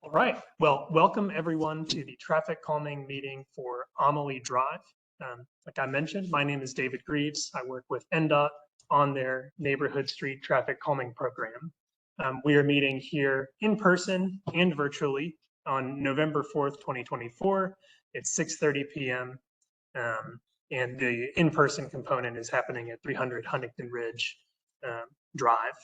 All right. Well, welcome everyone to the traffic calming meeting for Amalie Drive. Like I mentioned, my name is David Greaves. I work with NDOT on their neighborhood street traffic calming program. We are meeting here in person and virtually on November 4th, 2024. It's 6:30 p.m. And the in-person component is happening at 300 Huntington Ridge Drive.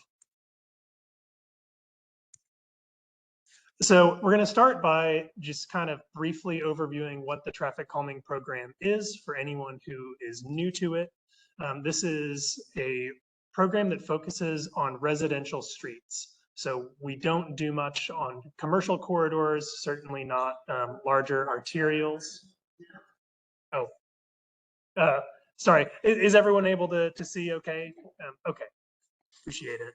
So we're going to start by just kind of briefly overviewing what the traffic calming program is for anyone who is new to it. This is a program that focuses on residential streets. So we don't do much on commercial corridors, certainly not larger arterials. Oh, sorry. Is everyone able to see okay? Okay, appreciate it.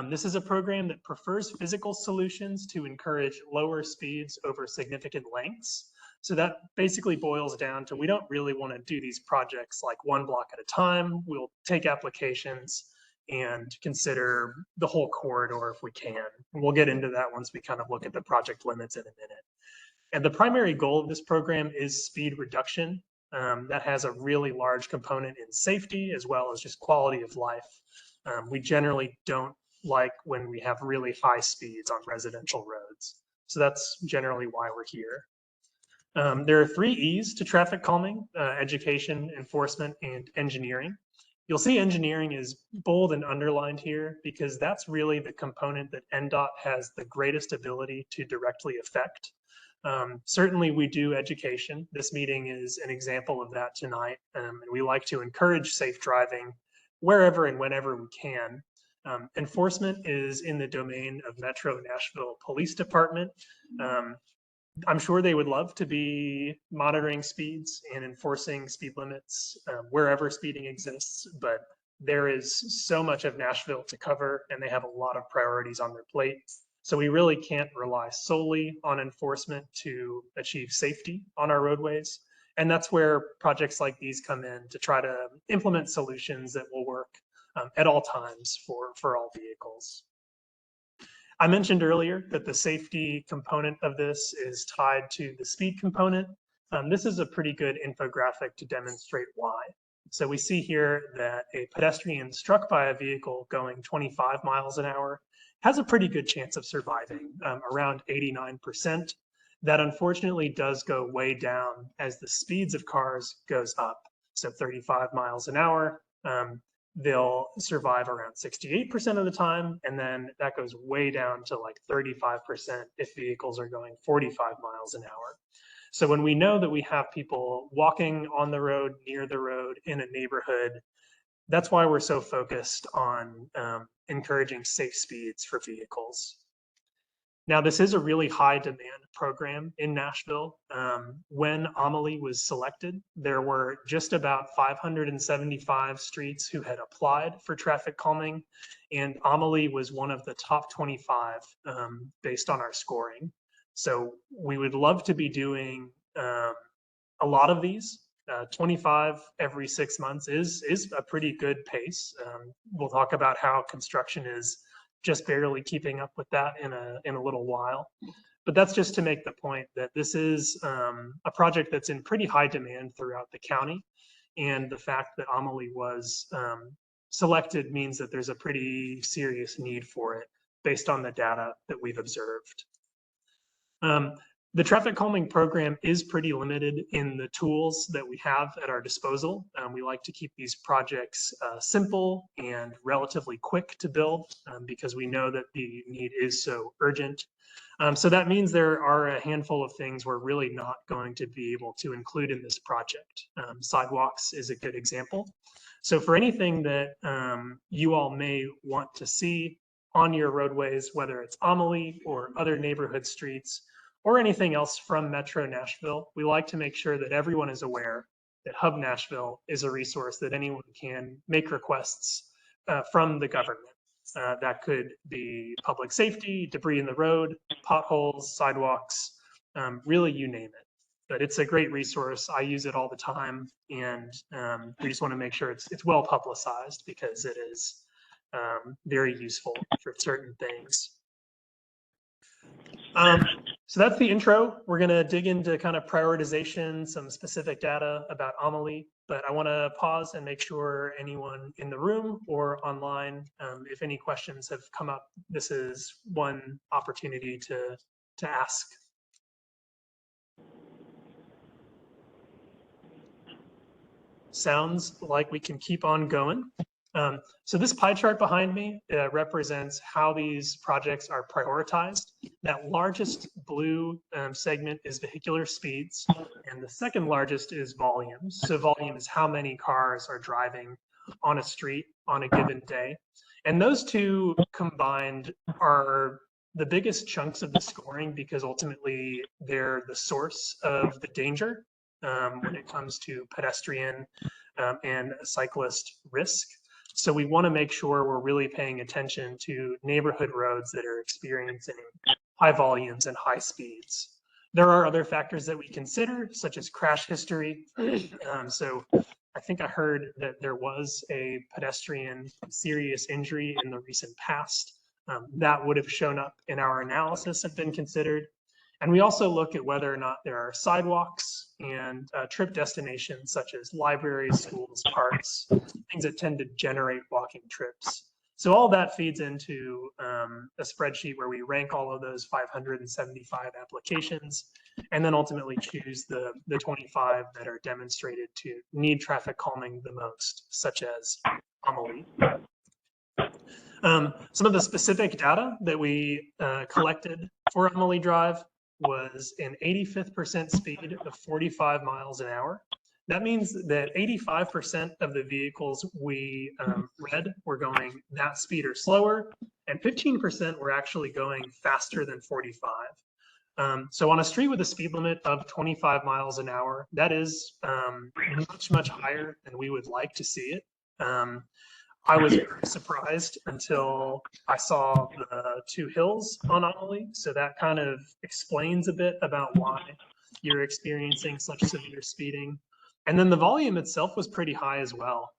This is a program that prefers physical solutions to encourage lower speeds over significant lengths. So that basically boils down to we don't really want to do these projects like one block at a time. We'll take applications and consider the whole corridor if we can. And we'll get into that once we kind of look at the project limits in a minute. And the primary goal of this program is speed reduction. That has a really large component in safety as well as just quality of life. We generally don't like when we have really high speeds on residential roads. So that's generally why we're here. There are 3 E's to traffic calming: education, enforcement, and engineering. You'll see engineering is bold and underlined here because that's really the component that NDOT has the greatest ability to directly affect. Certainly we do education. This meeting is an example of that tonight. And we like to encourage safe driving wherever and whenever we can. Enforcement is in the domain of Metro Nashville Police Department. I'm sure they would love to be monitoring speeds and enforcing speed limits wherever speeding exists, but there is so much of Nashville to cover and they have a lot of priorities on their plate. So we really can't rely solely on enforcement to achieve safety on our roadways. And that's where projects like these come in to try to implement solutions that will work at all times for all vehicles. I mentioned earlier that the safety component of this is tied to the speed component. This is a pretty good infographic to demonstrate why. So we see here that a pedestrian struck by a vehicle going 25 miles an hour has a pretty good chance of surviving, around 89%. That unfortunately does go way down as the speeds of cars goes up. So 35 miles an hour, they'll survive around 68% of the time, and then that goes way down to like 35% if vehicles are going 45 miles an hour. So when we know that we have people walking on the road, near the road, in a neighborhood, that's why we're so focused on encouraging safe speeds for vehicles. Now, this is a really high demand program in Nashville. When Amalie was selected, there were just about 575 streets who had applied for traffic calming, and Amalie was one of the top 25 based on our scoring. So we would love to be doing a lot of these. 25 every 6 months is a pretty good pace. We'll talk about how construction is just barely keeping up with that in a little while. But that's just to make the point that this is a project that's in pretty high demand throughout the county. And the fact that Amalie was selected means that there's a pretty serious need for it based on the data that we've observed. The traffic calming program is pretty limited in the tools that we have at our disposal. We like to keep these projects simple and relatively quick to build because we know that the need is so urgent. So that means there are a handful of things we're really not going to be able to include in this project. Sidewalks is a good example. So for anything that you all may want to see on your roadways, whether it's Amalie or other neighborhood streets, or anything else from Metro Nashville, we like to make sure that everyone is aware that Hub Nashville is a resource that anyone can make requests from the government. That could be public safety, debris in the road, potholes, sidewalks, really you name it. But it's a great resource. I use it all the time, and we just want to make sure it's well publicized because it is very useful for certain things. So that's the intro. We're going to dig into kind of prioritization, some specific data about Amalie, but I want to pause and make sure anyone in the room or online, if any questions have come up, this is one opportunity to ask. Sounds like we can keep on going. So this pie chart behind me represents how these projects are prioritized. That largest blue segment is vehicular speeds, and the second largest is volumes. So volume is how many cars are driving on a street on a given day. And those two combined are the biggest chunks of the scoring because ultimately they're the source of the danger when it comes to pedestrian and cyclist risk. So we want to make sure we're really paying attention to neighborhood roads that are experiencing high volumes and high speeds. There are other factors that we consider, such as crash history. So I think I heard that there was a pedestrian serious injury in the recent past. That would have shown up in our analysis and been considered. And we also look at whether or not there are sidewalks and trip destinations such as libraries, schools, parks, things that tend to generate walking trips. So all that feeds into a spreadsheet where we rank all of those 575 applications and then ultimately choose the 25 that are demonstrated to need traffic calming the most, such as Amalie. Some of the specific data that we collected for Amalie Drive was an 85th speed of 45 miles an hour. That means that 85% of the vehicles we read were going that speed or slower, and 15% were actually going faster than 45. So on a street with a speed limit of 25 miles an hour, that is much, much higher than we would like to see it. I was very surprised until I saw the two hills on Amalie. So that kind of explains a bit about why you're experiencing such severe speeding. And then the volume itself was pretty high as well.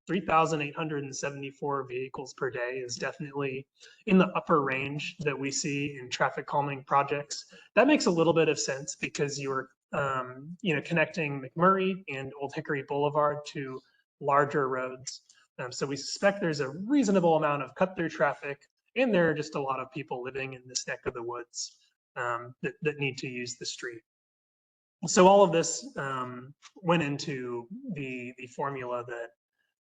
3,874 vehicles per day is definitely in the upper range that we see in traffic calming projects. That makes a little bit of sense because you're connecting McMurray and Old Hickory Boulevard to larger roads. So we suspect there's a reasonable amount of cut-through traffic, and there are just a lot of people living in this neck of the woods that need to use the street. So all of this went into the formula that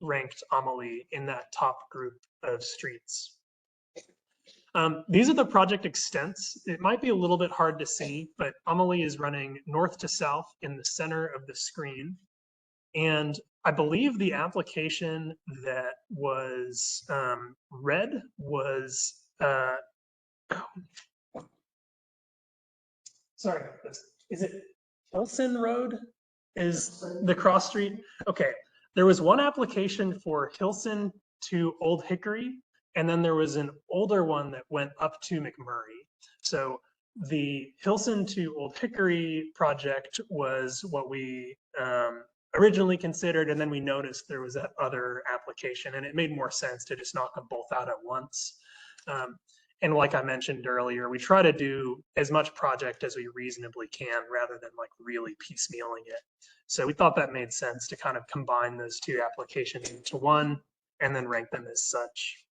ranked Amalie in that top group of streets. These are the project extents. It might be a little bit hard to see, but Amalie is running north to south in the center of the screen. And I believe the application that was read was, sorry about this. Is it Hilson Road is the cross street? Okay, there was one application for Hilson to Old Hickory, and then there was an older one that went up to McMurray. So the Hilson to Old Hickory project was what we originally considered, and then we noticed there was that other application, and it made more sense to just knock them both out at once. And like I mentioned earlier, we try to do as much project as we reasonably can rather than like really piecemealing it. So we thought that made sense to kind of combine those two applications into one and then rank them as such.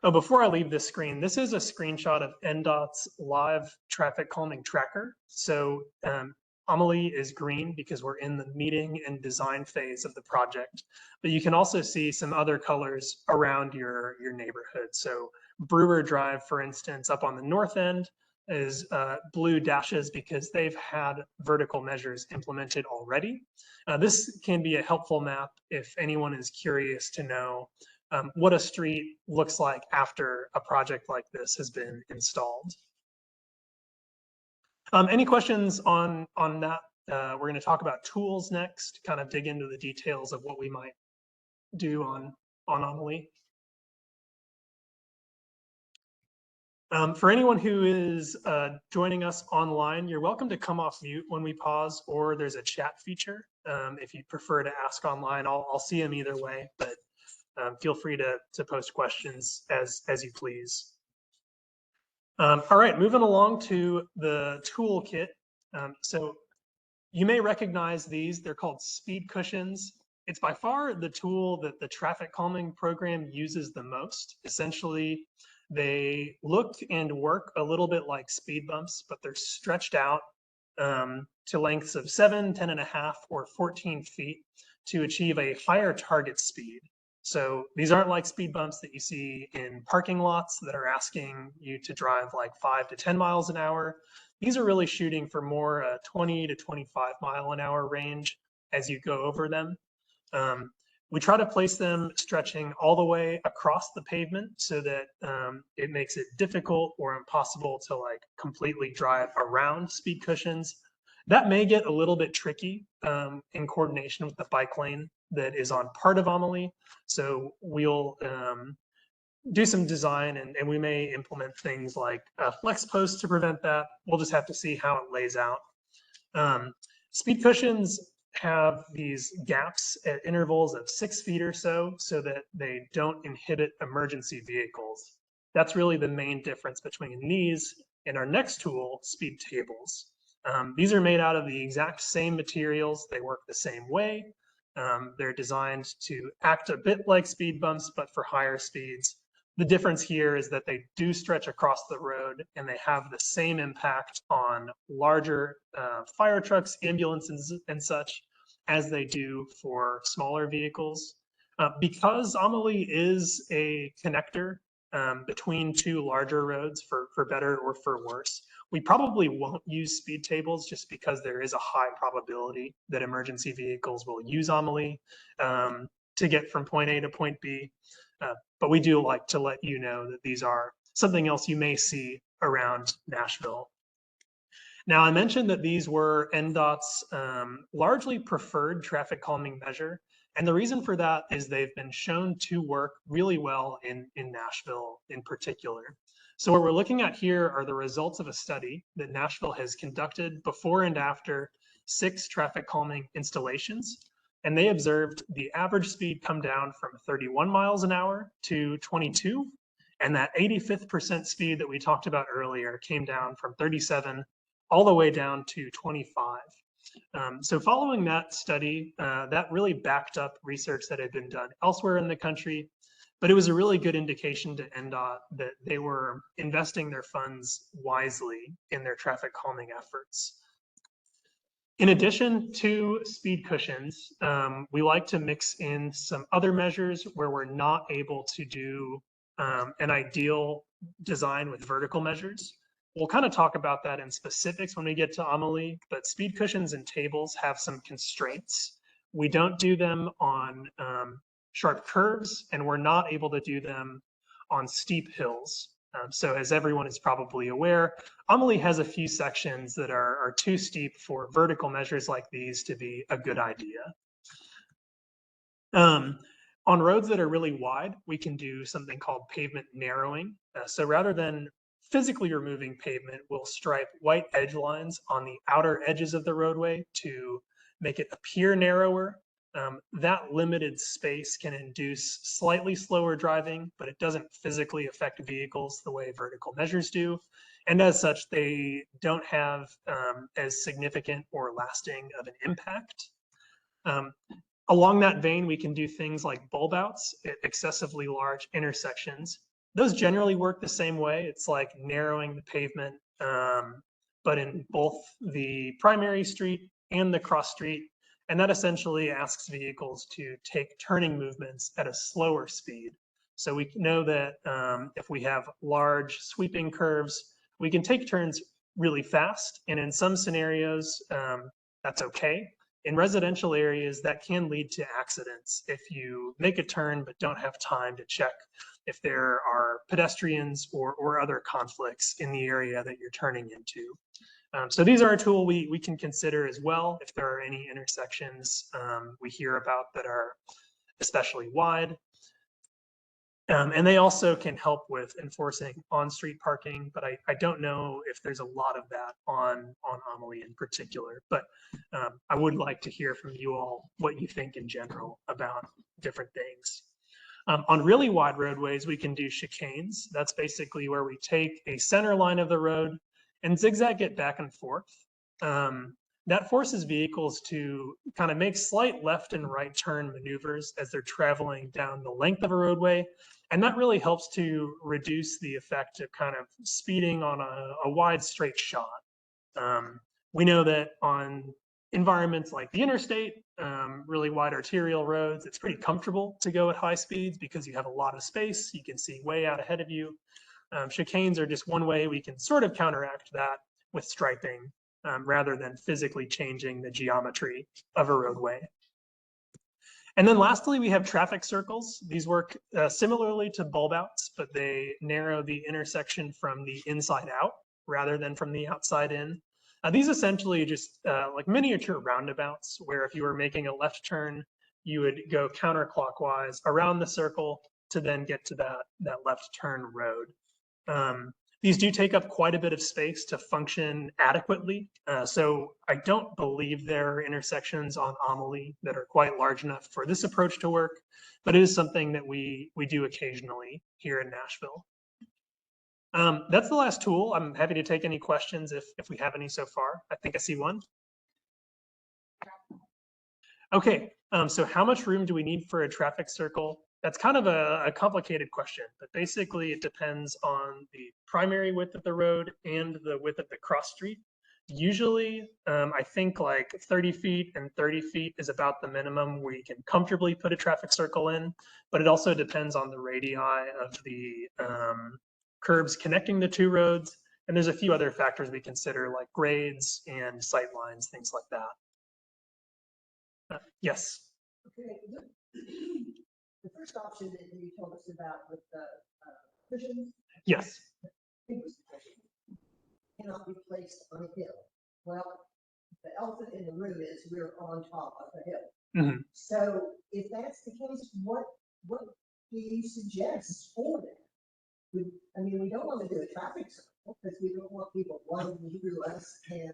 Before I leave this screen, this is a screenshot of NDOT's live traffic calming tracker. So Amalie is green because we're in the meeting and design phase of the project, but you can also see some other colors around your neighborhood. So Brewer Drive, for instance, up on the north end is blue dashes because they've had vertical measures implemented already. This can be a helpful map if anyone is curious to know what a street looks like after a project like this has been installed. Any questions on that? We're going to talk about tools next, kind of dig into the details of what we might do on Amalie. For anyone who is joining us online, you're welcome to come off mute when we pause, or there's a chat feature. If you prefer to ask online, I'll see them either way, but feel free to post questions as you please. All right, moving along to the toolkit. So you may recognize these. They're called speed cushions. It's by far the tool that the traffic calming program uses the most. Essentially, they look and work a little bit like speed bumps, but they're stretched out to lengths of 7, 10.5, or 14 feet to achieve a higher target speed. So these aren't like speed bumps that you see in parking lots that are asking you to drive like 5 to 10 miles an hour. These are really shooting for more 20 to 25 mile an hour range as you go over them. We try to place them stretching all the way across the pavement so that it makes it difficult or impossible to like completely drive around speed cushions. That may get a little bit tricky in coordination with the bike lane that is on part of Amalie. So we'll do some design and we may implement things like flex posts to prevent that. We'll just have to see how it lays out. Speed cushions have these gaps at intervals of 6 feet or so that they don't inhibit emergency vehicles. That's really the main difference between these and our next tool, speed tables. These are made out of the exact same materials. They work the same way. They're designed to act a bit like speed bumps, but for higher speeds. The difference here is that they do stretch across the road and they have the same impact on larger fire trucks, ambulances, and such as they do for smaller vehicles. Because Amalie is a connector between two larger roads for better or for worse, we probably won't use speed tables just because there is a high probability that emergency vehicles will use Amalie to get from point A to point B. But we do like to let you know that these are something else you may see around Nashville. Now, I mentioned that these were NDOT's largely preferred traffic calming measure. And the reason for that is they've been shown to work really well in Nashville in particular. So what we're looking at here are the results of a study that Nashville has conducted before and after 6 traffic calming installations. And they observed the average speed come down from 31 miles an hour to 22. And that 85th percent speed that we talked about earlier came down from 37 all the way down to 25. So following that study, that really backed up research that had been done elsewhere in the country, but it was a really good indication to NDOT that they were investing their funds wisely in their traffic calming efforts. In addition to speed cushions, we like to mix in some other measures where we're not able to do an ideal design with vertical measures. We'll kind of talk about that in specifics when we get to Amalie, but speed cushions and tables have some constraints. We don't do them on sharp curves, and we're not able to do them on steep hills. So as everyone is probably aware, Amalie has a few sections that are too steep for vertical measures like these to be a good idea. On roads that are really wide, we can do something called pavement narrowing. So rather than physically removing pavement, we'll stripe white edge lines on the outer edges of the roadway to make it appear narrower. That limited space can induce slightly slower driving, but it doesn't physically affect vehicles the way vertical measures do. And as such, they don't have as significant or lasting of an impact. Along that vein, we can do things like bulb outs at excessively large intersections. Those generally work the same way. It's like narrowing the pavement, but in both the primary street and the cross street. And that essentially asks vehicles to take turning movements at a slower speed. So we know that if we have large sweeping curves, we can take turns really fast. And in some scenarios, that's okay. In residential areas, that can lead to accidents if you make a turn but don't have time to check if there are pedestrians or other conflicts in the area that you're turning into. So these are a tool we can consider as well if there are any intersections we hear about that are especially wide. And they also can help with enforcing on-street parking, but I don't know if there's a lot of that on Amalie in particular. But I would like to hear from you all what you think in general about different things. On really wide roadways, we can do chicanes. That's basically where we take a center line of the road and zigzag it back and forth. That forces vehicles to kind of make slight left and right turn maneuvers as they're traveling down the length of a roadway. And that really helps to reduce the effect of kind of speeding on a wide straight shot. We know that on environments like the interstate, really wide arterial roads, it's pretty comfortable to go at high speeds because you have a lot of space. You can see way out ahead of you. Chicanes are just one way we can sort of counteract that with striping rather than physically changing the geometry of a roadway. And then lastly, we have traffic circles. These work similarly to bulb outs, but they narrow the intersection from the inside out rather than from the outside in. These essentially just like miniature roundabouts, where if you were making a left turn, you would go counterclockwise around the circle to then get to that left turn road. These do take up quite a bit of space to function adequately. So I don't believe there are intersections on Amalie that are quite large enough for this approach to work, but it is something that we do occasionally here in Nashville. That's the last tool. I'm happy to take any questions if we have any so far. I think I see one. Okay, so how much room do we need for a traffic circle? That's kind of a complicated question, but basically it depends on the primary width of the road and the width of the cross street. Usually, I think like 30 feet and 30 feet is about the minimum where you can comfortably put a traffic circle in, but it also depends on the radii of the curbs connecting the two roads. And there's a few other factors we consider like grades and sight lines, things like that. Yes. Okay. The first option that you told us about with the cushions. Yes. Cannot be placed on a hill. Well, the elephant in the room is we're on top of a hill. Mm-hmm. So if that's the case, what do you suggest for that? I mean, we don't want to do a traffic circle because we don't want people running through us and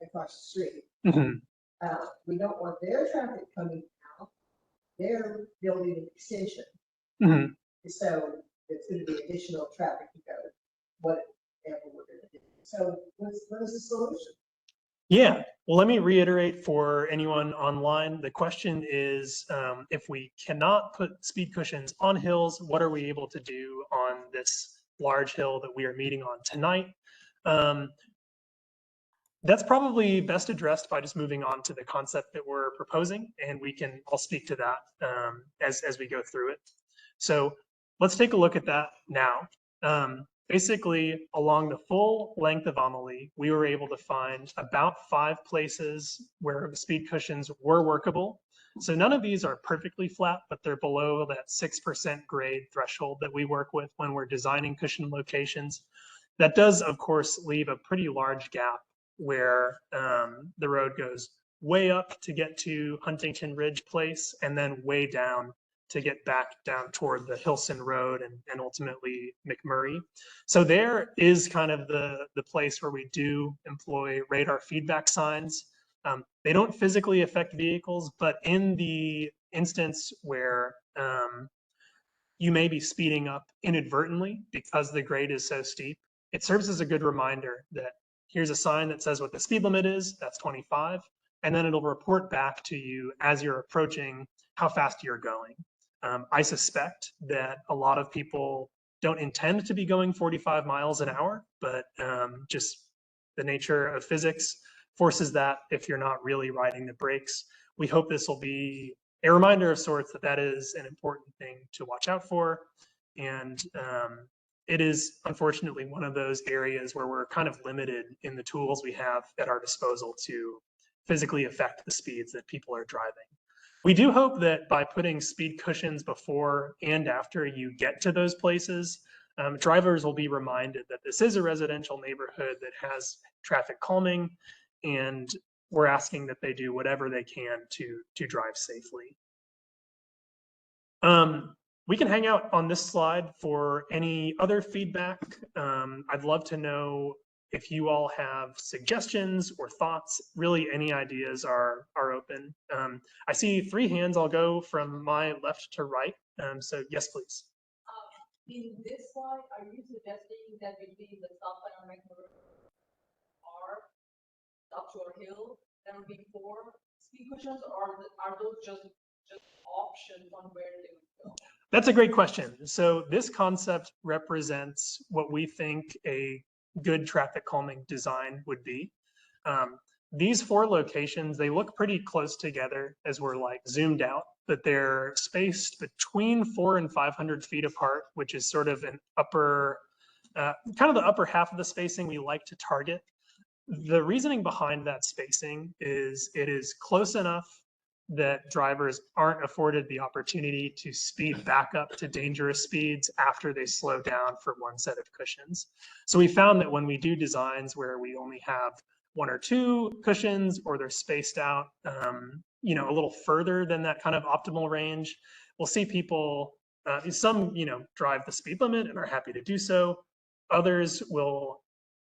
across the street. Mm-hmm. We don't want their traffic coming out. They're building an extension. Mm-hmm. So it's going to be additional traffic to go, whatever we're going to do. So what is the solution? Yeah, well, let me reiterate for anyone online. The question is, if we cannot put speed cushions on hills, what are we able to do on this large hill that we are meeting on tonight? That's probably best addressed by just moving on to the concept that we're proposing, and I'll speak to that as we go through it. So let's take a look at that now. Basically, along the full length of Amalie, we were able to find about 5 places where the speed cushions were workable. So none of these are perfectly flat, but they're below that 6% grade threshold that we work with when we're designing cushion locations. That does, of course, leave a pretty large gap where the road goes way up to get to Huntington Ridge Place and then way down to get back down toward the Hilson Road and ultimately McMurray. So there is kind of the place where we do employ radar feedback signs. They don't physically affect vehicles, but in the instance where you may be speeding up inadvertently because the grade is so steep, it serves as a good reminder that here's a sign that says what the speed limit is, that's 25, and then it'll report back to you as you're approaching how fast you're going. I suspect that a lot of people don't intend to be going 45 miles an hour, but just the nature of physics forces that if you're not really riding the brakes. We hope this will be a reminder of sorts that is an important thing to watch out for. And it is unfortunately one of those areas where we're kind of limited in the tools we have at our disposal to physically affect the speeds that people are driving. We do hope that by putting speed cushions before and after you get to those places, drivers will be reminded that this is a residential neighborhood that has traffic calming, and we're asking that they do whatever they can to drive safely. We can hang out on this slide for any other feedback. I'd love to know if you all have suggestions or thoughts, really any ideas are open. I see 3 hands. I'll go from my left to right. So yes, please. In this slide, are you suggesting that between the stop sign on Vancouver or up to a hill, there will be 4 speed cushions, or are those just options on where they would go? That's a great question. So this concept represents what we think a good traffic calming design would be. These 4 locations, they look pretty close together as we're like zoomed out, but they're spaced between 400 and 500 feet apart, which is sort of an upper, kind of the upper half of the spacing we like to target. The reasoning behind that spacing is it is close enough that drivers aren't afforded the opportunity to speed back up to dangerous speeds after they slow down for one set of cushions. So we found that when we do designs where we only have 1 or 2 cushions, or they're spaced out, you know, a little further than that kind of optimal range, we'll see people, some, you know, drive the speed limit and are happy to do so. Others will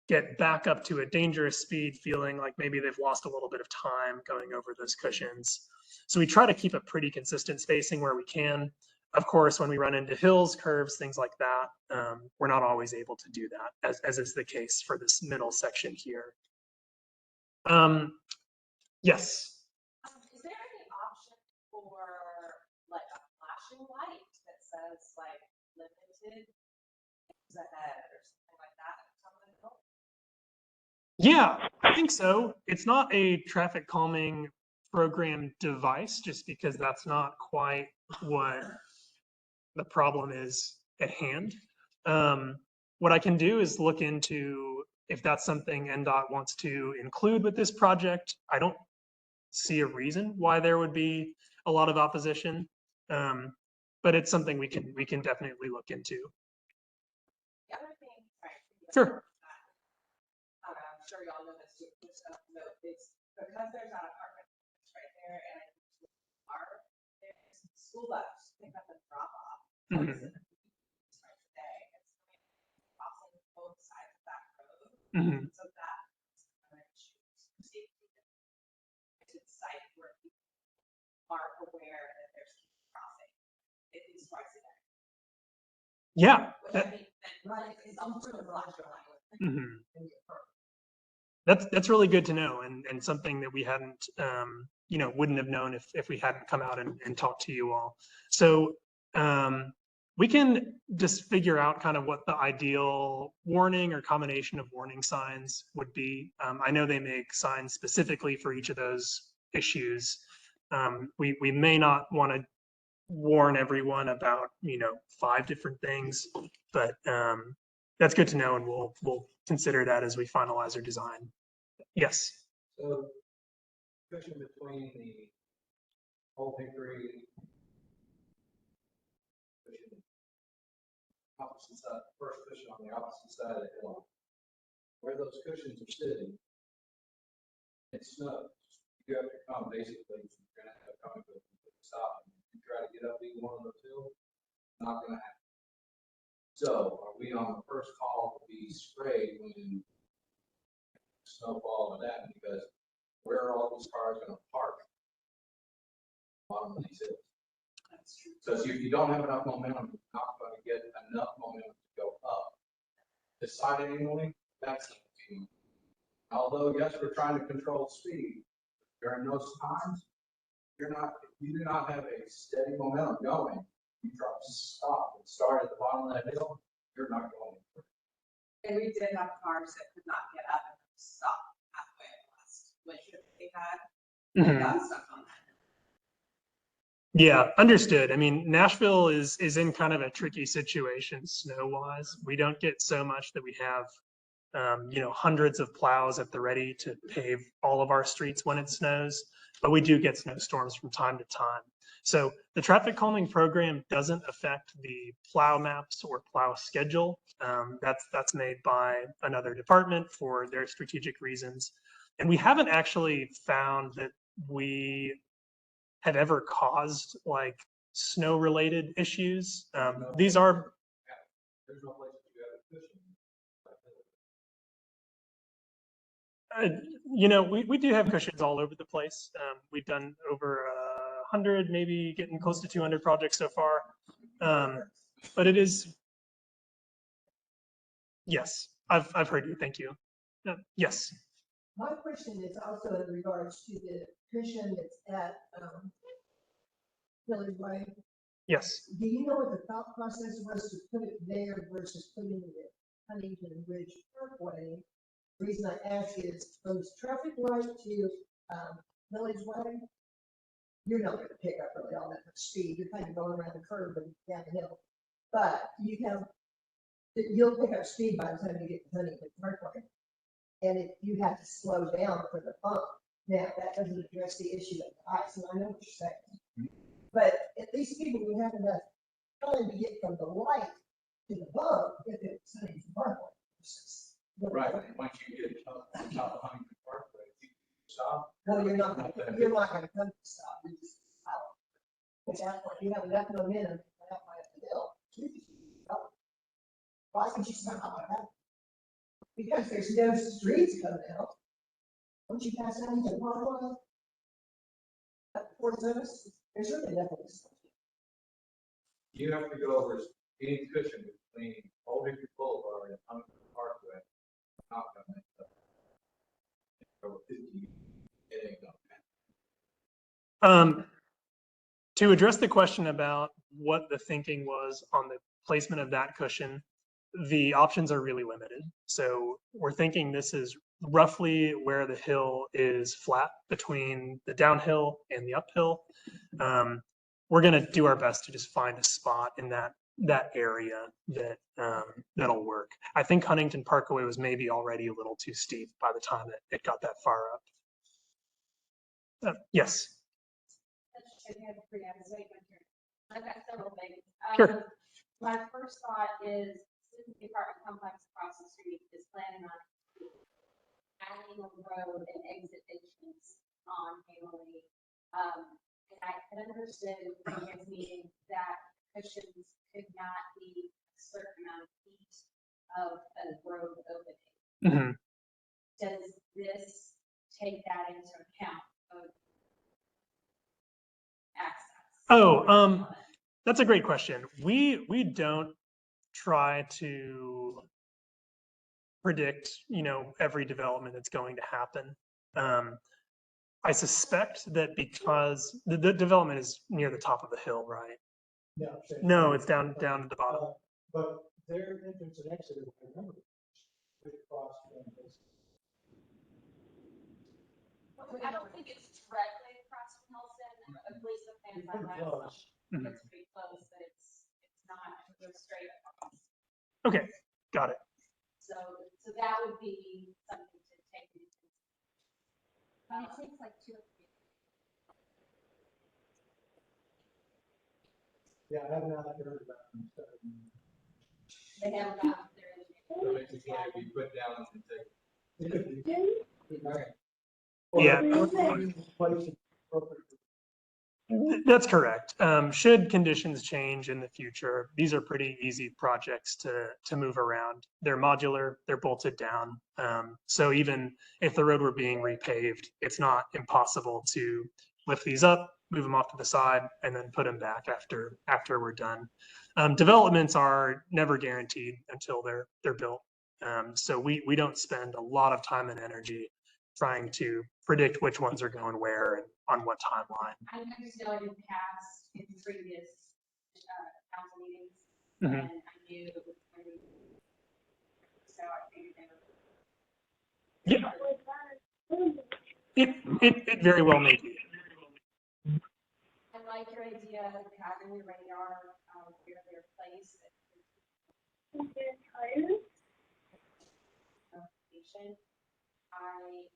get back up to a dangerous speed, feeling like maybe they've lost a little bit of time going over those cushions. So we try to keep a pretty consistent spacing where we can. Of course, when we run into hills, curves, things like that, we're not always able to do that, as is the case for this middle section here. Yes. Is there any option for like a flashing light that says like limited ahead or something like that? Yeah, I think so. It's not a traffic calming program device, just because that's not quite what the problem is at hand. What I can do is look into if that's something NDOT wants to include with this project. I don't see a reason why there would be a lot of opposition, but it's something we can definitely look into. The other thing, Sure. I'm sure y'all know this too. It's because there's that apartment right there, and there's school bus pick up and drop off. Mm-hmm. Right today, it's crossing both sides of that road, Mm-hmm. so that's an issue. Safety to site where people are aware that there's people crossing at least twice a day. Yeah. Which I mean, right, it's some sort of flashing light. Mm-hmm. That's really good to know, and something that we hadn't, you know, wouldn't have known if we hadn't come out and talked to you all. So we can just figure out kind of what the ideal warning or combination of warning signs would be. I know they make signs specifically for each of those issues. We may not want to warn everyone about, you know, 5 different things, but that's good to know, and we'll consider that as we finalize our design. Yes. So, cushion between the Old Hickory cushion, opposite side, first cushion on the opposite side of the hill, where those cushions are sitting, it snows. You have to come basically. You're gonna have to come to stop. You try to get up either one of those hills, not gonna happen. So, are we on the first call to be sprayed when snowfall and that? Because where are all these cars gonna park? Bottom of these hills. That's true. So if you don't have enough momentum, you're not going to get enough momentum to go up. Decidingly, that's the key. Although, yes, we're trying to control speed, during those times, you do not have a steady momentum going. You drop, stop, and start at the bottom of that hill, you're not going. And we did have cars that could not get up and stop halfway last winter that they had. Mm-hmm. They got stuck on that. Yeah, understood. I mean, Nashville is in kind of a tricky situation snow-wise. We don't get so much that we have, you know, hundreds of plows at the ready to pave all of our streets when it snows, but we do get snowstorms from time to time. So the traffic calming program doesn't affect the plow maps or plow schedule. That's made by another department for their strategic reasons. And we haven't actually found that we have ever caused like snow related issues. These are, There's no place that you have a cushion. You know, we do have cushions all over the place. We've done over 100, maybe getting close to 200 projects so far. But it is, yes, I've heard you. Thank you. Yes. My question is also in regards to the cushion that's at, Village Way. Yes. Do you know what the thought process was to put it there versus putting it at Huntington Ridge Parkway? The reason I ask is from traffic light to, Village Way, you're not gonna pick up really all that much speed. You're kind of going around the curve and down the hill. But you'll pick up speed by the time you get to Huntington Parkway. And you have to slow down for the bump. Now, that doesn't address the issue of the ice, and I know what you're saying. But at least people would have enough time to get from the light to the bump if it's Huntington Parkway. Right, once you get top of Huntington Parkway, you stop. No, you're not gonna come to stop. You just stop. At that point, you have enough momentum to get up the hill. You just stop. Why would you stop at that? Because there's no streets coming out. Once you pass Huntington Parkway, up Fort Service, there's really nothing to stop. You have to go over any cushion between Old Hickory Boulevard and Huntington Parkway. Not gonna make that. Over 50, it ain't gonna happen. To address the question about what the thinking was on the placement of that cushion, the options are really limited. So we're thinking this is roughly where the hill is flat between the downhill and the uphill. We're going to do our best to just find a spot in that area that that'll work. I think Huntington Parkway was maybe already a little too steep by the time it got that far up. Yes. I've got several things. Sure. My first thought is, since the apartment complex across the street is planning on adding a road and exit entrance on Amalie, and I had understood in this meeting that cushions could not be a certain amount of feet of a road opening. Mm-hmm. Does this take that into account of access? Oh, that's a great question. We don't try to predict, every development that's going to happen. I suspect that because the development is near the top of the hill, right? No, it's down at the bottom. But their entrance and exit, if I remember, across from this. I don't think it's directly across from Nelson, at least the fans I have. Mhm. It's pretty close, but it's not straight across. Okay, got it. So that would be something to take into consideration. It takes like 2 or 3. Yeah, I have not heard about them. So. They haven't got their engineering. So it's just gonna be put down and take. It could be. Right. Yeah. That's correct. Should conditions change in the future, these are pretty easy projects to move around. They're modular, they're bolted down. So even if the road were being repaved, it's not impossible to lift these up, move them off to the side, and then put them back after we're done. Developments are never guaranteed until they're built. So we don't spend a lot of time and energy trying to predict which ones are going where and on what timeline. I understand in past, in previous council meetings, Mhm. and I knew so I figured they were. Yeah, it very well may be. I like your idea of having the radar where they're placed. I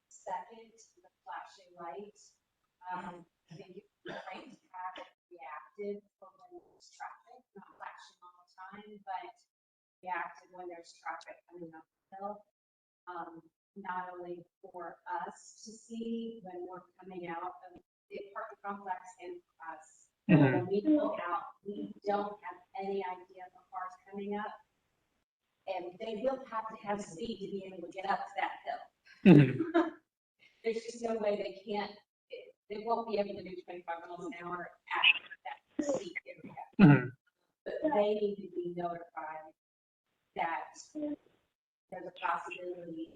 second the flashing light. I think it's great to have it reactive for when there's traffic, not flashing all the time, but reactive when there's traffic coming up the hill. Not only for us to see when we're coming out of the apartment complex and for us. When we pull out, we don't have any idea how far it's coming up. And they will have to have speed to be able to get up to that hill. Mhm. There's just no way they can't, they won't be able to do 25 miles an hour at that seat area. Mhm. But they need to be notified that there's a possibility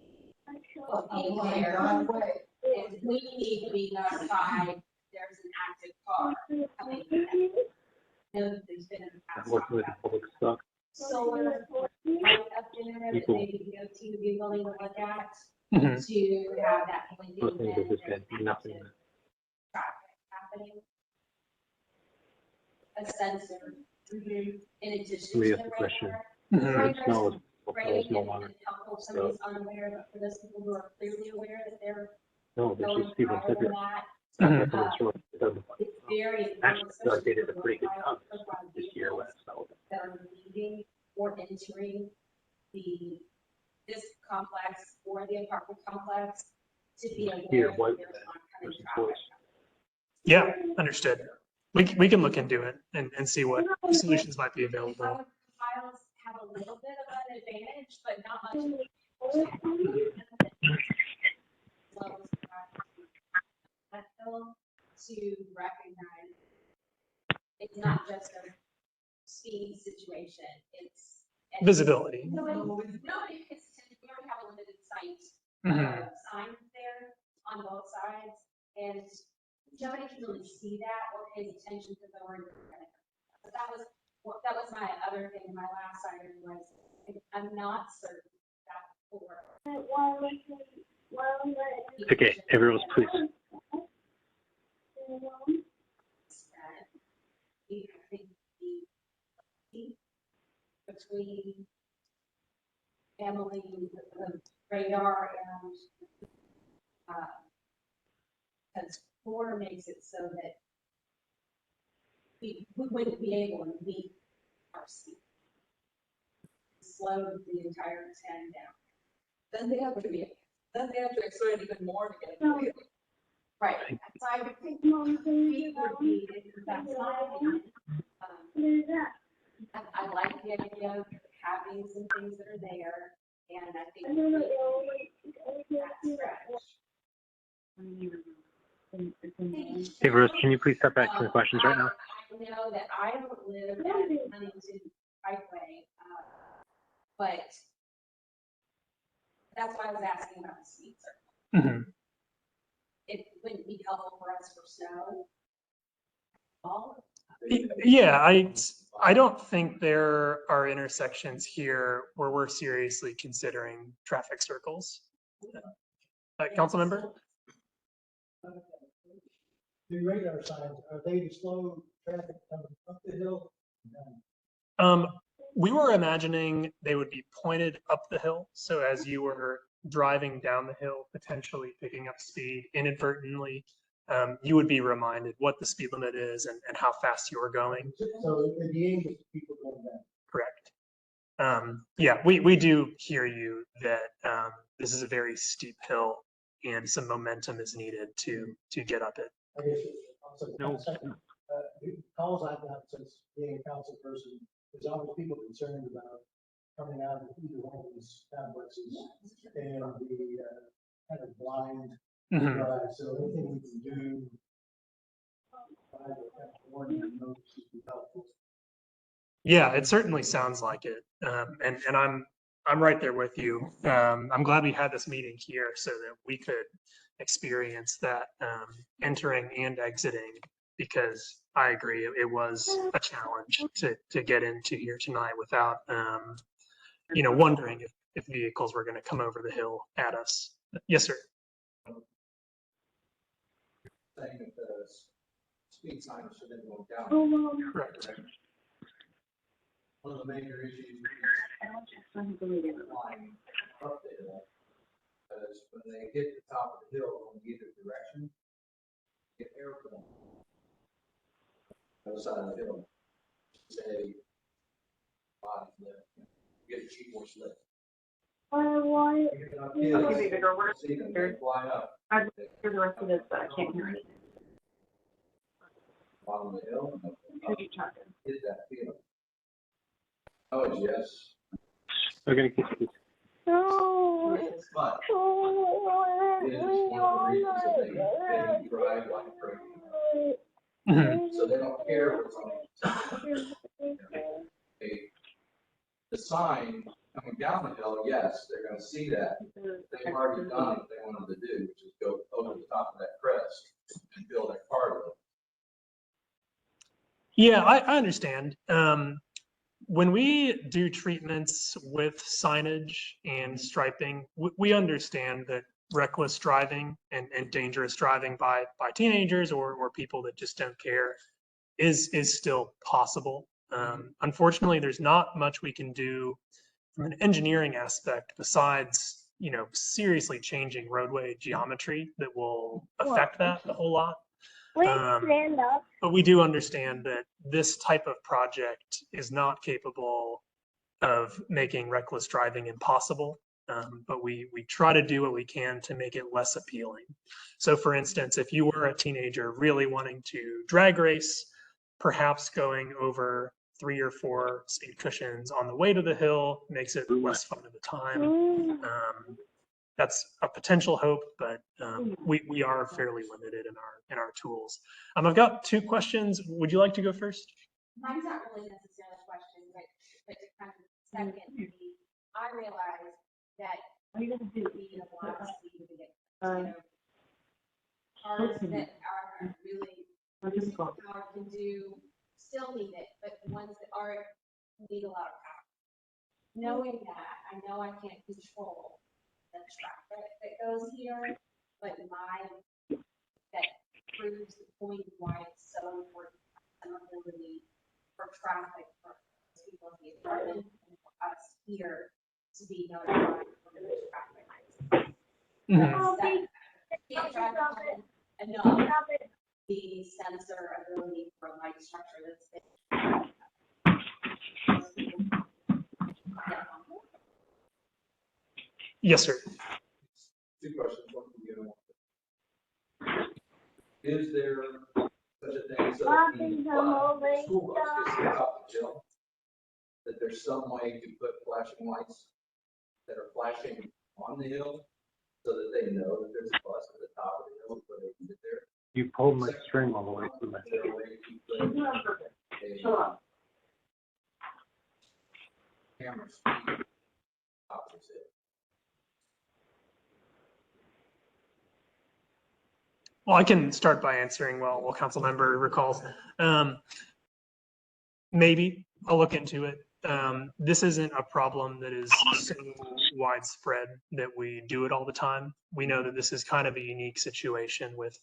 of being there. And we need to be notified there's an active car coming in. Know that there's been a past Working with the public stuff. solar light up there that People. maybe the DOT would be willing to look at Mhm. to have that blinking Most things have event just been and nothing. active traffic happening. A sensor in addition We to have the the question. radar. Mhm. It snows, Great it's no and longer. helpful if somebody's unaware, but for those people who are clearly aware that they're No, there's going just people higher sit than there. that, Mhm. It doesn't. it's very important, Actually, they especially did a for pretty good low job profile this year when vehicles it snowed. that are leaving or entering this complex or the apartment complex to be Here, aware that what- there's oncoming there's a traffic. voice. Yeah, understood. We can look into it and see what solutions might be available. Files have a little bit of an advantage, but not much. To recognize it's not just a speed situation, it's Visibility. nobody pays attention. We already have a limited sight Mhm. signs there on both sides, and nobody can really see that or pays attention to the word. But that was my other thing. My last item was I'm not certain that for Okay, everyone's please. I think the between Amalie, the radar, and because 4 makes it so that we wouldn't be able to meet our speed. Slow the entire 10 down. Then they have to accelerate even more to get it. Right. So I would think speed would be, that's my opinion. I like the idea of having some things that are there, and I think Hey, Rose, can you please step back from the questions right now? I know that I don't live at Huntington Pikeway, but that's why I was asking about the speed circle. Mhm. It wouldn't be helpful for us for snow. Yeah, I don't think there are intersections here where we're seriously considering traffic circles. Council member? The radar signs, are they to slow traffic coming up the hill? We were imagining they would be pointed up the hill. So as you were driving down the hill, potentially picking up speed inadvertently, you would be reminded what the speed limit is and how fast you are going. So it'd be aimed at people going back. Correct. Yeah, we do hear you that this is a very steep hill and some momentum is needed to get up it. I guess it's also No. the calls I've got since being a council person, there's always people concerned about coming out of either one of these complexes and the kind of blind Mhm. drive. So anything we can do, kind of warning and notice would be helpful. Yeah, it certainly sounds like it. And I'm right there with you. I'm glad we had this meeting here so that we could experience that entering and exiting, because I agree, it was a challenge to get into here tonight without, wondering if vehicles were going to come over the hill at us. Yes, sir. Saying that the speed signs should have gone down. Correct. One of the major issues is flying up the hill. Because when they hit the top of the hill in either direction, get airborne. The other side of the hill, say, body lift, get a G-force lift. You get up hills, see them, they fly up. I'd hear the rest of this, but I can't hear it. Bottom of the hill, and Who you talking? hit that field. Oh, yes. Okay, please. But it is one of the reasons that they drive like crazy. Mhm. So they don't care what's on the sign coming down the hill. Yes, they're going to see that. They've already done what they wanted to do, which is go over the top of that crest and build a car loop. Yeah, I understand. When we do treatments with signage and striping, we understand that reckless driving and dangerous driving by teenagers or people that just don't care is still possible. Unfortunately, there's not much we can do from an engineering aspect besides, seriously changing roadway geometry that will affect that a whole lot. But we do understand that this type of project is not capable of making reckless driving impossible. But we try to do what we can to make it less appealing. So for instance, if you were a teenager really wanting to drag race, perhaps going over 3 or 4 speed cushions on the way to the hill makes it less fun of a time. That's a potential hope, but we are fairly limited in our tools. I've got 2 questions. Would you like to go first? Mine's not really necessarily a question, but to kind of second me, I realized that being a lot of speed to get, cars that are really power can do, still need it, but ones that aren't need a lot of power. Knowing that, I know I can't control the traffic that goes here, but that proves the point of why it's so important and ability for traffic for people in the apartment and for us here to be notified when there's traffic. Can't drive home enough the sensor ability for light structure that's there. Yes, sir. 2 questions. One from you. Is there such a thing as a school bus gets to the top of the hill? That there's some way to put flashing lights that are flashing on the hill so that they know that there's a bus at the top of the hill where they can get there? You pulled my string all the way through my Is there a way to put a camera speed top of this hill? Well, I can start by answering while council member recalls. Maybe I'll look into it. This isn't a problem that is so widespread that we do it all the time. We know that this is kind of a unique situation with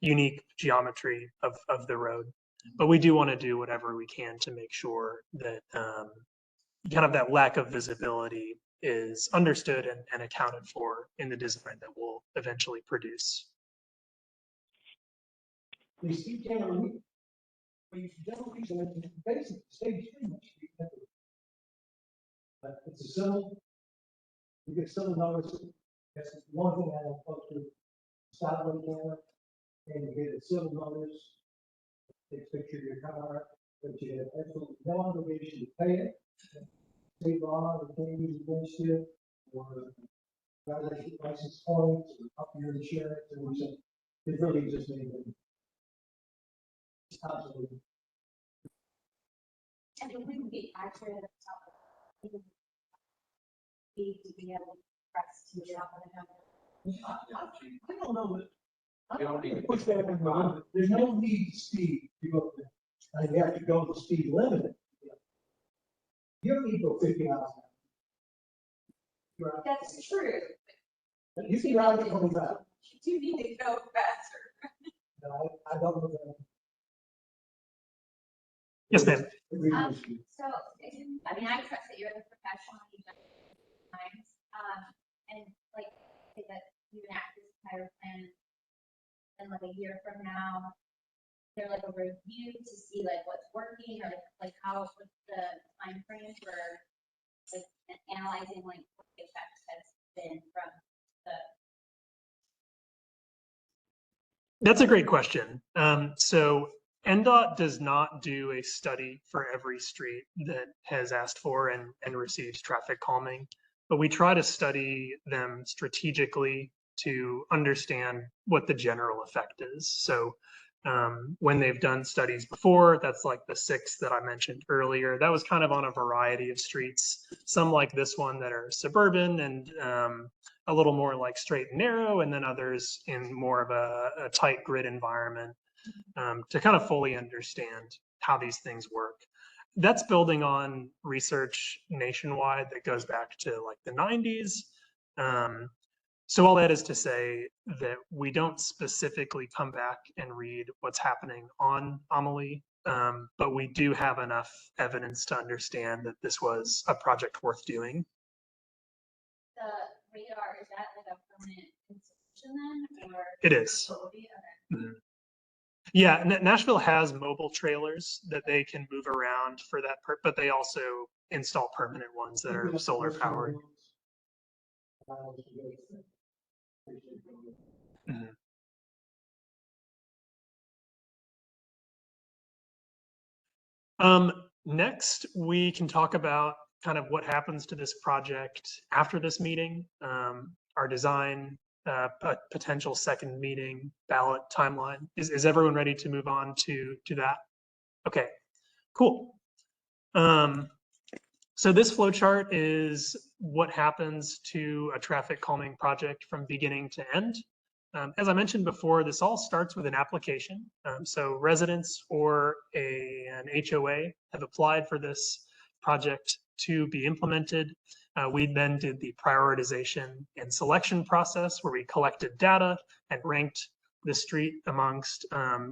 unique geometry of the road, but we do want to do whatever we can to make sure that kind of that lack of visibility is understood and accounted for in the design that we'll eventually produce. The speed camera, we don't use it in basic stage 3 much. But it's a civil, you get civil notice. That's one thing I don't talk to satellite camera, and you get a civil notice. Takes a picture of your car, but you have absolutely no obligation to pay it. State law, or can't use it against you, or license points, or up your insurance, or something. It really just made it. Absolutely. And it wouldn't be accurate at the top of the need to be able to press to the top of the number. I don't know that. I You don't need to push that in the limit. There's no need to speed to go there. And you have to go the speed limit. You don't need to go 50 miles an hour. That's true. You can drive it 25. You do need to go faster. I don't know that. Yes, ma'am. So, I mean, I trust that you're the professional, you've done it times, and like, say that you enact this entire plan, and like a year from now, they're like a review to see like what's working, or like how, what's the time frame for like analyzing like what the effect has been from the. That's a great question. So NDOT does not do a study for every street that has asked for and receives traffic calming. but we try to study them strategically to understand what the general effect is. So when they've done studies before, that's like the 6 that I mentioned earlier, that was kind of on a variety of streets, some like this one that are suburban and a little more like straight and narrow, and then others in more of a tight grid environment to kind of fully understand how these things work. That's building on research nationwide that goes back to like the 90s. So all that is to say that we don't specifically come back and read what's happening on Amalie, but we do have enough evidence to understand that this was a project worth doing. The radar, is that like a permanent installation then, or? It is. Okay. Mhm. Yeah, Nashville has mobile trailers that they can move around for that, but they also install permanent ones that are solar powered. Mhm. Next, we can talk about kind of what happens to this project after this meeting, our design, potential second meeting, ballot timeline. Is everyone ready to move on to that? Okay, cool. So this flow chart is what happens to a traffic calming project from beginning to end. As I mentioned before, this all starts with an application. So residents or an HOA have applied for this project to be implemented. We then did the prioritization and selection process where we collected data and ranked the street amongst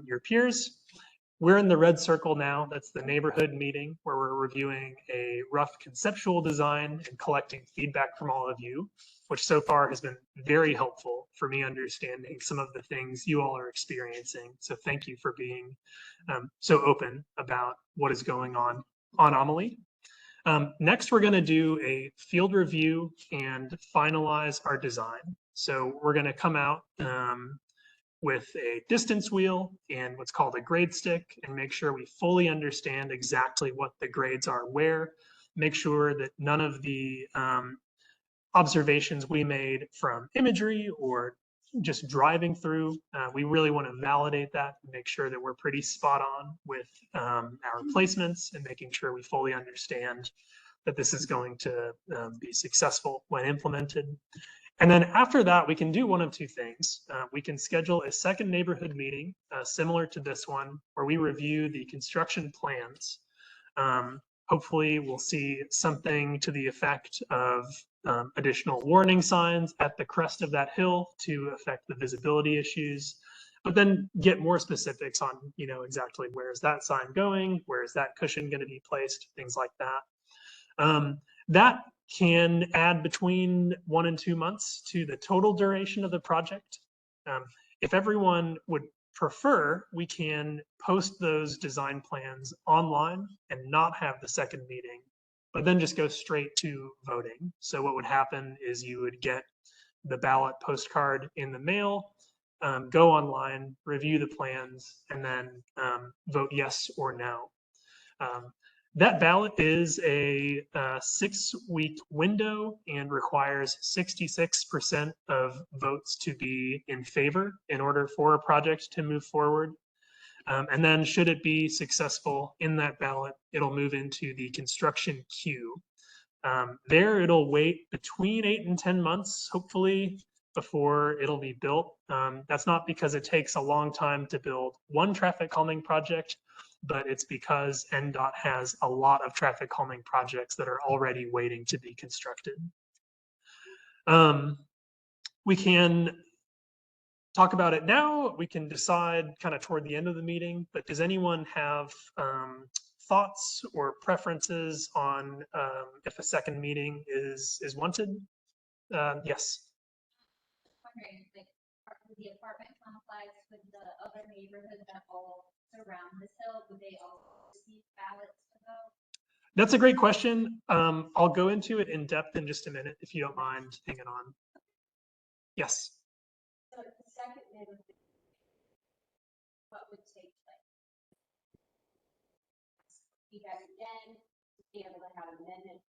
your peers. We're in the red circle now. That's the neighborhood meeting where we're reviewing a rough conceptual design and collecting feedback from all of you, which so far has been very helpful for me understanding some of the things you all are experiencing. So thank you for being so open about what is going on Amalie. Next, we're going to do a field review and finalize our design. So we're going to come out with a distance wheel and what's called a grade stick and make sure we fully understand exactly what the grades are where, make sure that none of the observations we made from imagery or just driving through, we really want to validate that and make sure that we're pretty spot on with our placements and making sure we fully understand that this is going to be successful when implemented. And then after that, we can do one of two things. We can schedule a second neighborhood meeting similar to this one, where we review the construction plans. Hopefully, we'll see something to the effect of additional warning signs at the crest of that hill to affect the visibility issues, but then get more specifics on, exactly where is that sign going, where is that cushion going to be placed, things like that. That can add between 1 and 2 months to the total duration of the project. If everyone would prefer, we can post those design plans online and not have the second meeting, but then just go straight to voting. So what would happen is you would get the ballot postcard in the mail, go online, review the plans, and then vote yes or no. That ballot is a 6-week window and requires 66% of votes to be in favor in order for a project to move forward. And then should it be successful in that ballot, it'll move into the construction queue. There it'll wait between 8 and 10 months, hopefully, before it'll be built. That's not because it takes a long time to build one traffic calming project, but it's because NDOT has a lot of traffic calming projects that are already waiting to be constructed. We can talk about it now. We can decide kind of toward the end of the meeting, but does anyone have thoughts or preferences on if a second meeting is wanted? Yes. Wondering, like, the apartment complex with the other neighborhoods that all surround this hill, would they also receive ballots to vote? That's a great question. I'll go into it in depth in just a minute, if you don't mind hanging on. Yes. So the second neighborhood, what would take place? You guys again, to be able to have amendment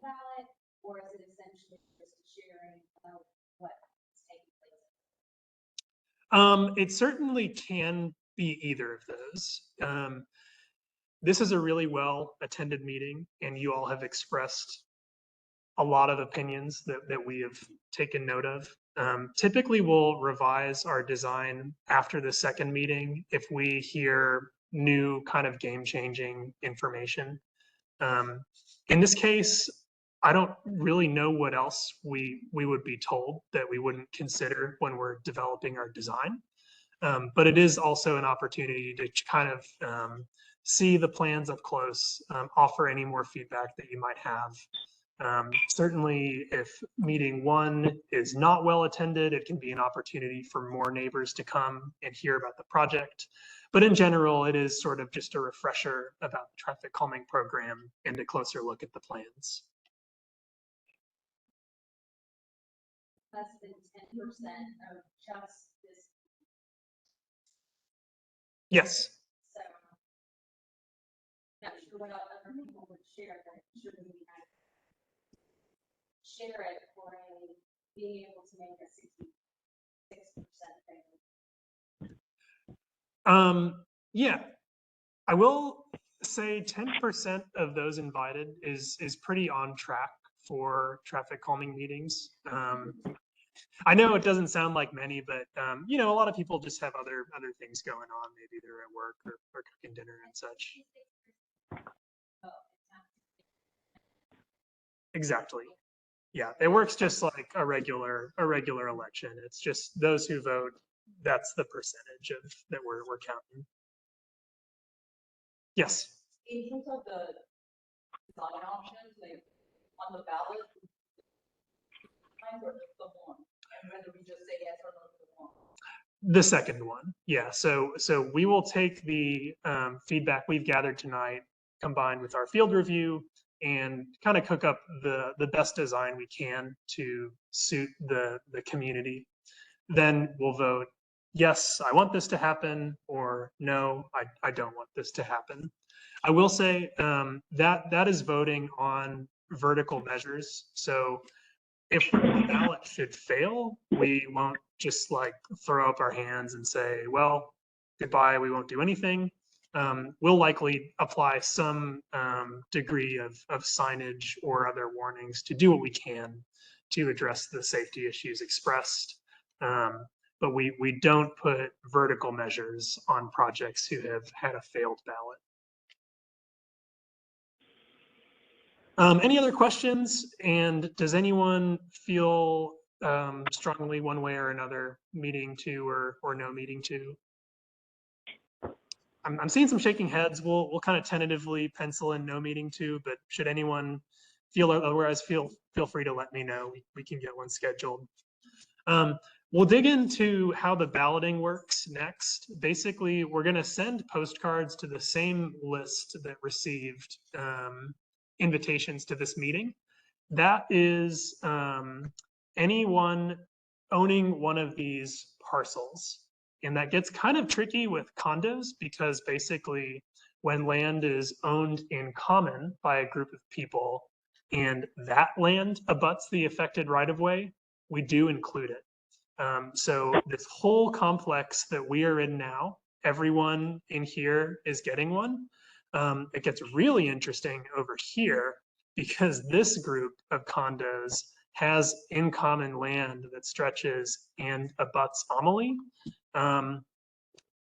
ballot, or is it essentially just a sharing of what is taking place? It certainly can be either of those. This is a really well attended meeting, and you all have expressed a lot of opinions that we have taken note of. Typically, we'll revise our design after the second meeting if we hear new kind of game-changing information. In this case, I don't really know what else we would be told that we wouldn't consider when we're developing our design. But it is also an opportunity to kind of see the plans up close, offer any more feedback that you might have. Certainly, if meeting one is not well attended, it can be an opportunity for more neighbors to come and hear about the project. But in general, it is sort of just a refresher about the traffic calming program and a closer look at the plans. Less than 10% of just this. Yes. So, not sure what other people would share, but sure we might share it for being able to make a 66% thing. Yeah, I will say 10% of those invited is pretty on track for traffic calming meetings. I know it doesn't sound like many, but you know, a lot of people just have other things going on. Maybe they're at work or cooking dinner and such. Exactly. Yeah, it works just like a regular election. It's just those who vote, that's the percentage of that we're counting. Yes. In terms of the design options, like on the ballot, or the one, and whether we just say yes or no to the one. The second one, yeah. So we will take the feedback we've gathered tonight, combined with our field review, and kind of cook up the best design we can to suit the community. Then we'll vote, yes, I want this to happen, or no, I don't want this to happen. I will say that is voting on vertical measures. So if the ballot should fail, we won't just like throw up our hands and say, well, goodbye, we won't do anything. We'll likely apply some degree of signage or other warnings to do what we can to address the safety issues expressed. But we don't put vertical measures on projects who have had a failed ballot. Any other questions? And does anyone feel strongly one way or another, meeting two or no meeting two? I'm seeing some shaking heads. We'll kind of tentatively pencil in no meeting two, but should anyone feel otherwise, feel free to let me know. We can get one scheduled. We'll dig into how the balloting works next. Basically, we're going to send postcards to the same list that received invitations to this meeting. That is anyone owning one of these parcels. And that gets kind of tricky with condos because basically when land is owned in common by a group of people and that land abuts the affected right-of-way, we do include it. So this whole complex that we are in now, everyone in here is getting one. It gets really interesting over here because this group of condos has in common land that stretches and abuts Amalie.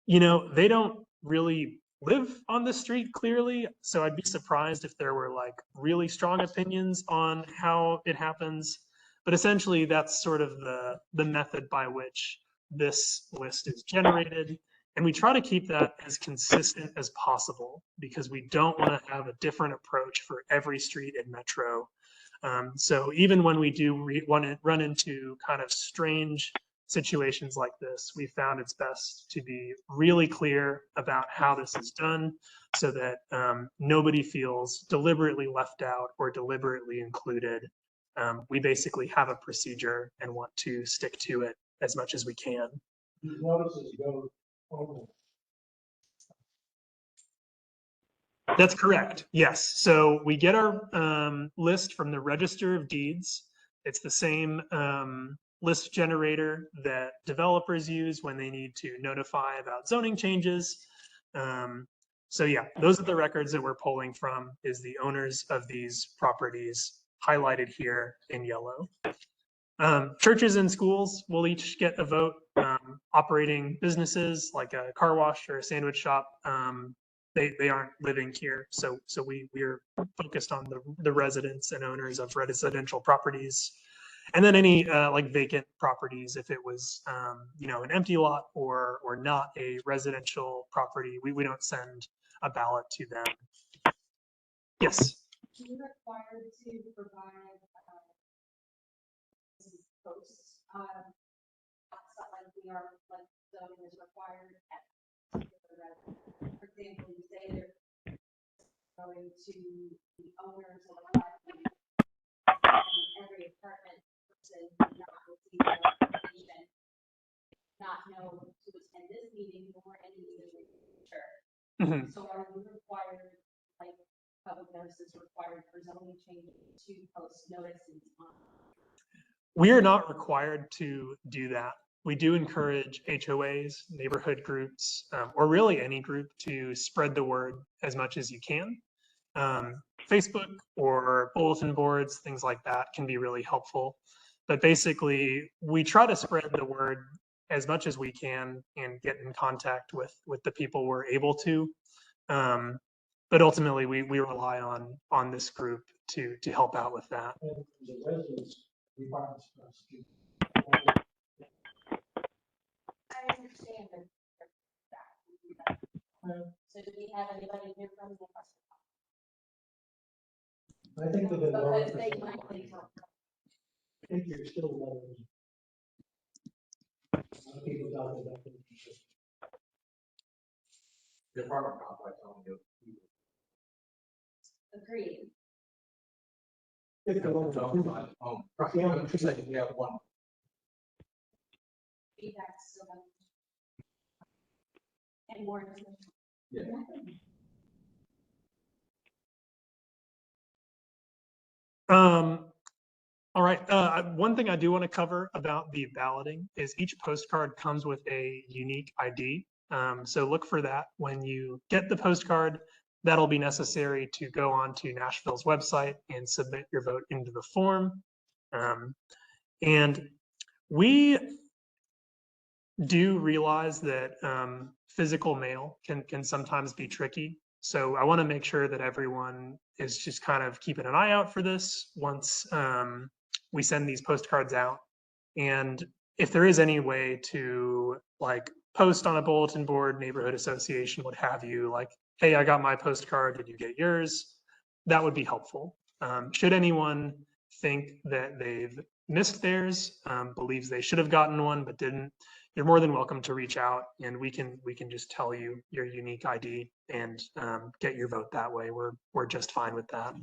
You know, they don't really live on the street clearly, so I'd be surprised if there were like really strong opinions on how it happens. But essentially, that's sort of the method by which this list is generated. And we try to keep that as consistent as possible because we don't want to have a different approach for every street in Metro. So even when we do run into kind of strange situations like this, we found it's best to be really clear about how this is done so that nobody feels deliberately left out or deliberately included. We basically have a procedure and want to stick to it as much as we can. These notices go over. That's correct. Yes. So we get our list from the Register of Deeds. It's the same list generator that developers use when they need to notify about zoning changes. So yeah, those are the records that we're pulling from, is the owners of these properties highlighted here in yellow. Churches and schools will each get a vote. Operating businesses like a car wash or a sandwich shop, they aren't living here. So we're focused on the residents and owners of residential properties. And then any like vacant properties, if it was you know, an empty lot or not a residential property, we don't send a ballot to them. Yes. Are you required to provide posts? Outside, like we are, like zoning is required at, for example, you say they're going to the owners of the property, and every apartment person would not receive the information, not know to attend this meeting or any meeting in the future. Mhm. So are we required, like public notices required for zoning change to post notices on? We are not required to do that. We do encourage HOAs, neighborhood groups, or really any group to spread the word as much as you can. Facebook or bulletin boards, things like that can be really helpful. But basically, we try to spread the word as much as we can and get in contact with the people we're able to. But ultimately, we rely on this group to help out with that. And the residents, departments, I understand that. So do we have anybody here from the I think they've been going because for they some might time. think. I think you're still letting a lot of people talking about it. The apartment complex only goes. Agreed. If they're only- Home. Right, I'm just saying, we have one. Feedback still. And more. Yeah. All right. One thing I do want to cover about the balloting is each postcard comes with a unique ID. So look for that when you get the postcard. That'll be necessary to go onto Nashville's website and submit your vote into the form. And we do realize that physical mail can sometimes be tricky. So I want to make sure that everyone is just kind of keeping an eye out for this once we send these postcards out. And if there is any way to like post on a bulletin board, neighborhood association, what have you, like, hey, I got my postcard, did you get yours? That would be helpful. Should anyone think that they've missed theirs, believes they should have gotten one but didn't, you're more than welcome to reach out and we can just tell you your unique ID and get your vote that way. We're just fine with that.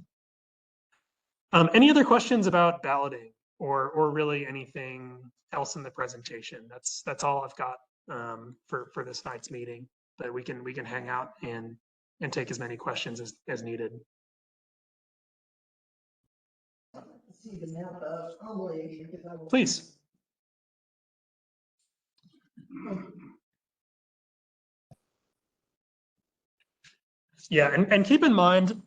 Any other questions about balloting or really anything else in the presentation? That's all I've got for this night's meeting. But we can hang out and take as many questions as needed. See the map of Amalie, because I will. Please. Yeah, and keep in mind,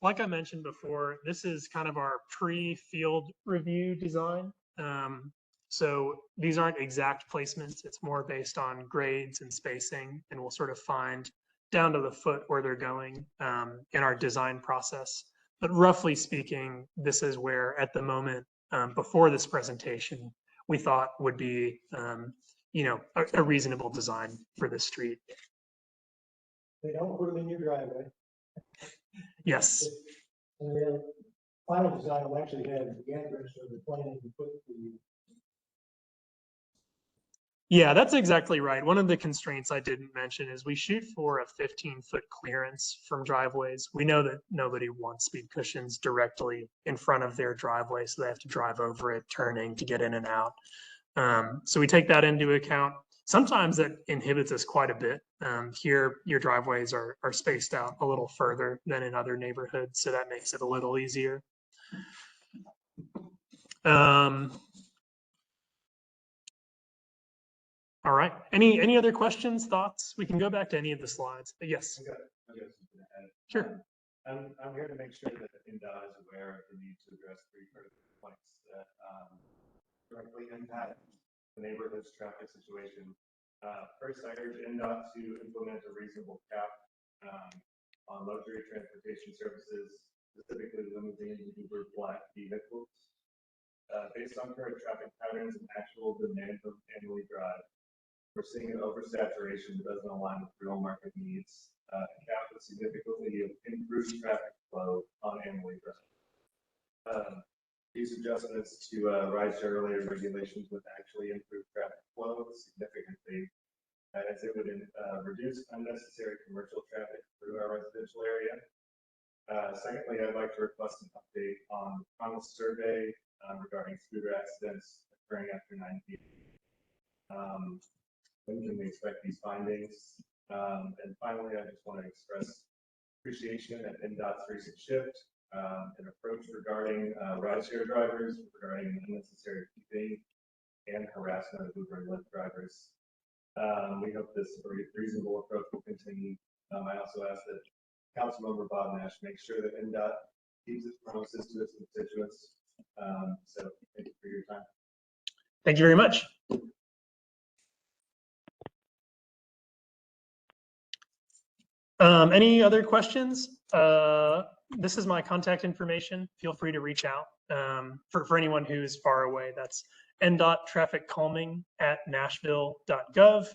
like I mentioned before, this is kind of our pre-field review design. So these aren't exact placements. It's more based on grades and spacing, and we'll sort of find down to the foot where they're going in our design process. But roughly speaking, this is where at the moment before this presentation, we thought would be you know, a reasonable design for this street. They don't put them in your driveway. Yes. And then final design will actually have the entrance or the plan to put the. Yeah, that's exactly right. One of the constraints I didn't mention is we shoot for a 15-foot clearance from driveways. We know that nobody wants speed cushions directly in front of their driveway, so they have to drive over it, turning to get in and out. So we take that into account. Sometimes that inhibits us quite a bit. Here, your driveways are spaced out a little further than in other neighborhoods, so that makes it a little easier. All right. Any other questions, thoughts? We can go back to any of the slides. But yes. I got something to add. Sure. I'm here to make sure that NDOT is aware of the need to address 3 critical points that directly impact the neighborhood's traffic situation. First, I urge NDOT to implement a reasonable cap on luxury transportation services, specifically limousine and Uber Black vehicles. Based on current traffic patterns and actual demand from Amalie Drive, we're seeing an oversaturation that doesn't align with real market needs. A cap would significantly improve traffic flow on Amalie Drive. These adjustments to rideshare related regulations would actually improve traffic flow significantly, as it would reduce unnecessary commercial traffic through our residential area. Secondly, I'd like to request an update on the promised survey regarding scooter accidents occurring after 9 p.m. When can we expect these findings? And finally, I just want to express appreciation at NDOT's recent shift and approach regarding rideshare drivers, regarding unnecessary keeping and harassment of Uber and Lyft drivers. We hope this reasonable approach will continue. I also ask that Councilmember Bob Nash make sure that NDOT keeps its promises to its constituents. So thank you for your time. Thank you very much. Any other questions? This is my contact information. Feel free to reach out. For anyone who's far away, that's NDOT TrafficCalming.Nashville.gov.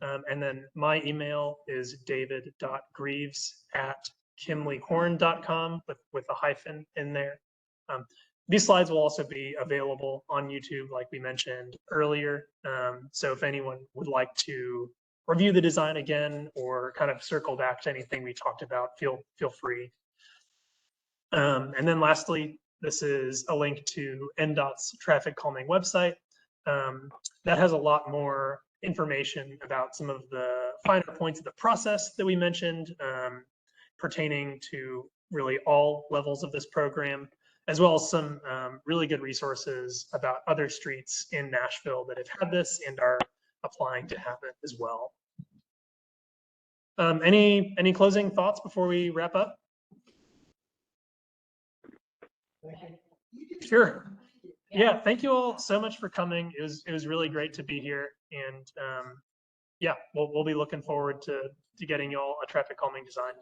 And then my email is david.greaves@kimleyhorn.com with a hyphen in there. These slides will also be available on YouTube, like we mentioned earlier. So if anyone would like to review the design again or kind of circle back to anything we talked about, feel free. And then lastly, this is a link to NDOT's traffic calming website. That has a lot more information about some of the finer points of the process that we mentioned, pertaining to really all levels of this program, as well as some really good resources about other streets in Nashville that have had this and are applying to have it as well. Any closing thoughts before we wrap up? Sure. Yeah, thank you all so much for coming. It was really great to be here, and yeah, we'll be looking forward to getting you all a traffic calming design.